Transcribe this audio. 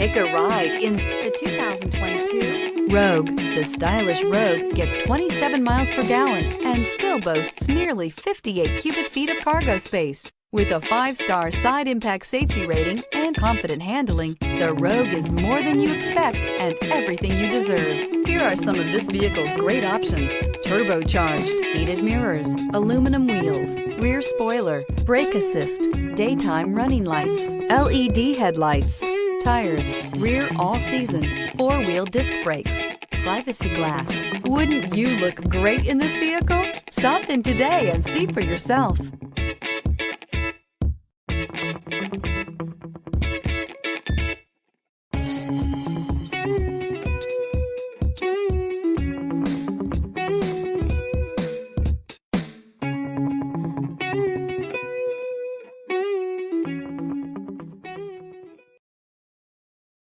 Take a ride in the 2022 Rogue. The stylish Rogue gets 27 miles per gallon and still boasts nearly 58 cubic feet of cargo space. With a 5-star side impact safety rating and confident handling, the Rogue is more than you expect and everything you deserve. Here are some of this vehicle's great options: turbocharged, heated mirrors, aluminum wheels, rear spoiler, brake assist, daytime running lights, LED headlights, tires, rear all-season, 4-wheel disc brakes, privacy glass. Wouldn't you look great in this vehicle? Stop in today and see for yourself.